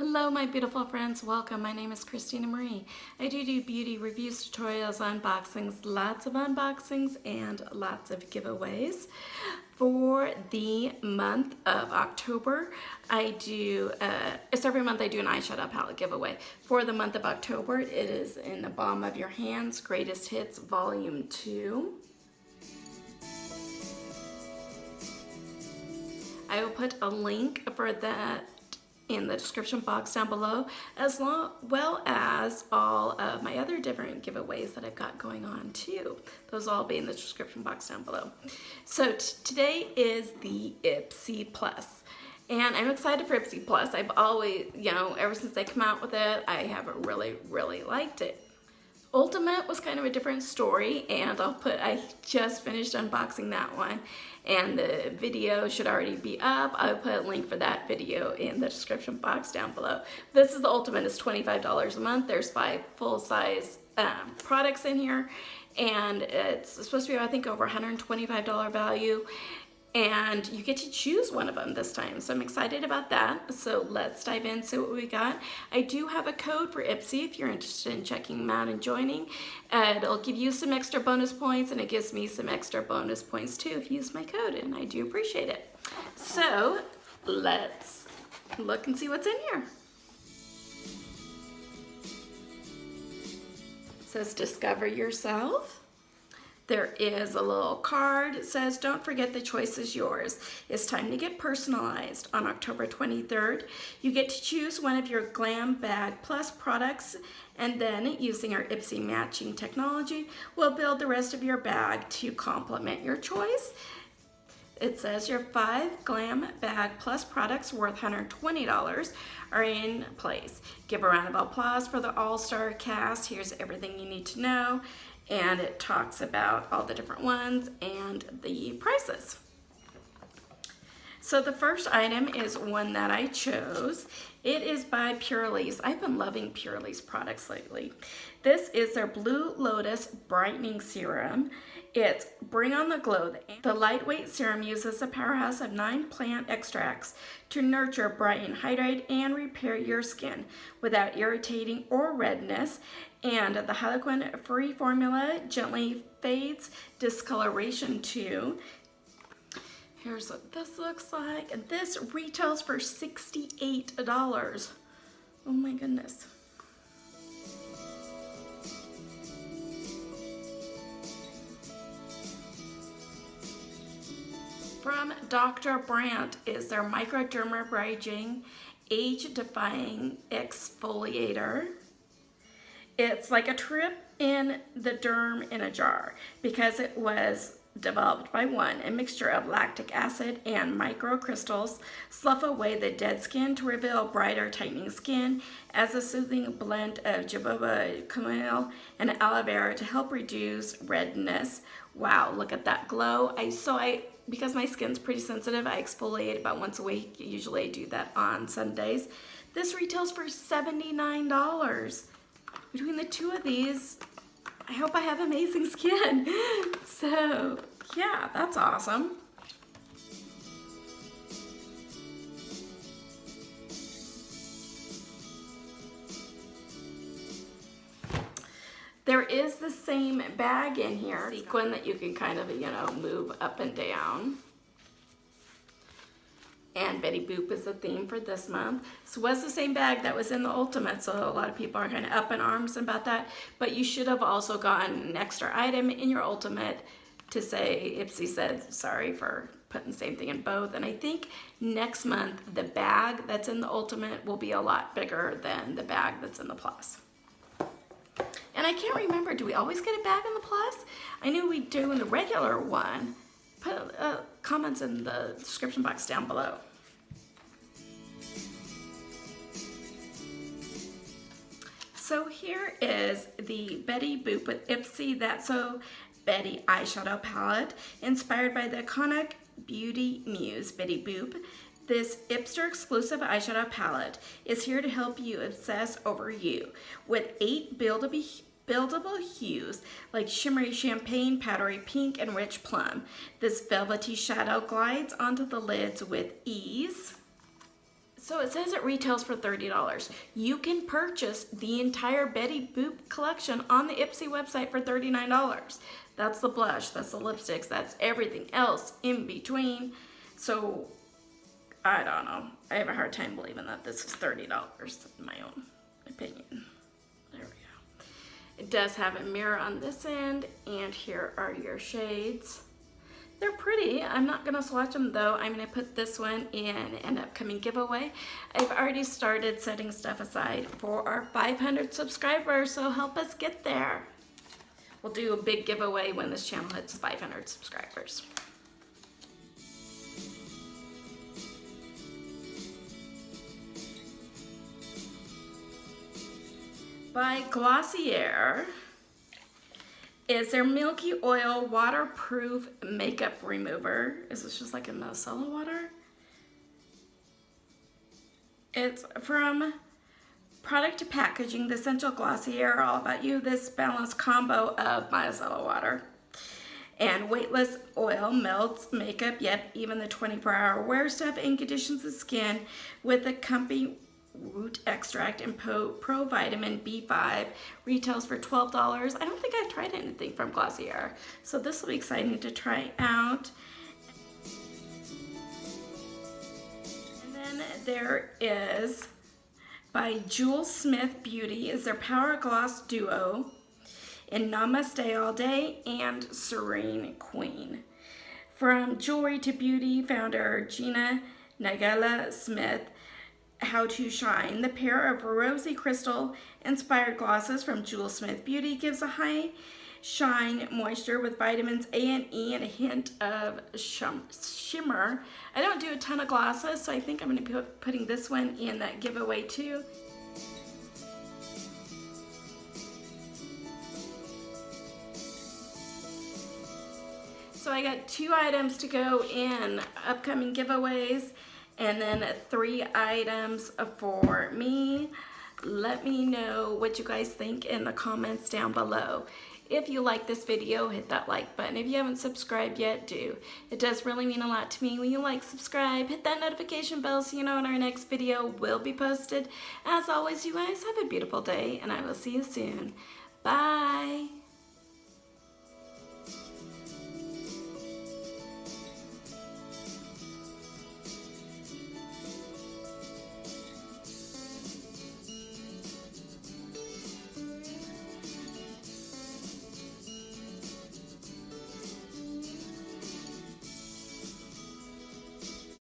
Hello my beautiful friends, welcome. My name is Christina Marie. I do beauty reviews, tutorials, unboxings, lots of unboxings and lots of giveaways. For the month of October, I do, it's every month I do an eyeshadow palette giveaway. For the month of October, it is in the Palm of Your Hands, Greatest Hits Volume 2. I will put a link for that in the description box down below, as well as all of my other different giveaways that I've got going on too. Those will all be in the description box down below. So today is the Ipsy Plus. And I'm excited for Ipsy Plus. I've always, ever since they come out with it, I have really liked it. Ultimate was kind of a different story, and I just finished unboxing that one, and the video should already be up. I'll put a link for that video in the description box down below. This is the Ultimate. It's $25 a month. There's 5 full-size products in here, and it's supposed to be, I think, over $125 value. And you get to choose one of them this time, so I'm excited about that. So let's dive in, see what we got. I do have a code for Ipsy if you're interested in checking them out and joining. It'll give you some extra bonus points, and it gives me some extra bonus points too if you use my code, and I do appreciate it. So let's look and see what's in here. It says Discover Yourself. There is a little card. It says, don't forget the choice is yours. It's time to get personalized. On October 23rd, you get to choose one of your Glam Bag Plus products, and then using our Ipsy matching technology, we'll build the rest of your bag to complement your choice. It says your 5 Glam Bag Plus products worth $120 are in place. Give a round of applause for the all-star cast. Here's everything you need to know. And it talks about all the different ones and the prices. So the first item is one that I chose. It is by PURLISSE. I've been loving PURLISSE products lately. This is their Blue Lotus Brightening Serum. It's Bring on the Glow. The lightweight serum uses a powerhouse of 9 plant extracts to nurture, brighten, hydrate, and repair your skin without irritating or redness. And the halogen-free formula gently fades discoloration too. Here's what this looks like, and this retails for $68. Oh my goodness. From Dr. BRANDT is their Microdermabrasion Age-Defying Exfoliator. It's like a trip in the derm in a jar because it was developed by a mixture of lactic acid and microcrystals slough away the dead skin to reveal brighter, tightening skin as a soothing blend of jojoba, chamomile, and aloe vera to help reduce redness. Wow, look at that glow. Because my skin's pretty sensitive, I exfoliate about once a week. Usually I do that on Sundays. This retails for $79. Between the two of these, I hope I have amazing skin. So yeah, that's awesome. There is the same bag in here, sequin that you can kind of, move up and down. And Betty Boop is the theme for this month. So it was the same bag that was in the Ultimate, so a lot of people are kind of up in arms about that. But you should have also gotten an extra item in your Ultimate to say, Ipsy said, sorry for putting the same thing in both. And I think next month, the bag that's in the Ultimate will be a lot bigger than the bag that's in the Plus. And I can't remember, do we always get a bag in the Plus? I knew we do in the regular one. Put comments in the description box down below. So here is the Betty Boop with Ipsy That's So Betty eyeshadow palette, inspired by the iconic beauty muse Betty Boop. This Ipster exclusive eyeshadow palette is here to help you obsess over you with 8 buildable hues like shimmery champagne, powdery pink, and rich plum. This velvety shadow glides onto the lids with ease. So it says it retails for $30. You can purchase the entire Betty Boop collection on the Ipsy website for $39. That's the blush, that's the lipsticks, that's everything else in between. So I don't know. I have a hard time believing that this is $30 in my own opinion. There we go. It does have a mirror on this end, and here are your shades. They're pretty. I'm not gonna swatch them though. I'm gonna put this one in an upcoming giveaway. I've already started setting stuff aside for our 500 subscribers, so help us get there. We'll do a big giveaway when this channel hits 500 subscribers. By Glossier is their Milky Oil Waterproof Makeup Remover. Is this just like a micellar water? It's from Product to Packaging, the Essential Glossier, all about you. This balanced combo of micellar water and weightless oil melts makeup, yet even the 24-hour wear stuff, and conditions the skin with a comfy root extract and pro vitamin B5. Retails for $12. I don't think I've tried anything from Glossier, so this will be exciting to try out. And then there is by Jules Smith Beauty is their Power Gloss Duo in Namaste All Day and Serene Queen. From Jewelry to Beauty founder Gina Nagella Smith, How to Shine. The pair of rosy crystal inspired glosses from Jules Smith Beauty gives a high shine moisture with vitamins A and E and a hint of shimmer. I don't do a ton of glosses, so I think I'm going to be putting this one in that giveaway too. So I got 2 items to go in upcoming giveaways, and then 3 items for me. Let me know what you guys think in the comments down below. If you like this video, hit that like button. If you haven't subscribed yet, do. It does really mean a lot to me when you like, subscribe, hit that notification bell so you know when our next video will be posted. As always, you guys have a beautiful day, and I will see you soon. Bye.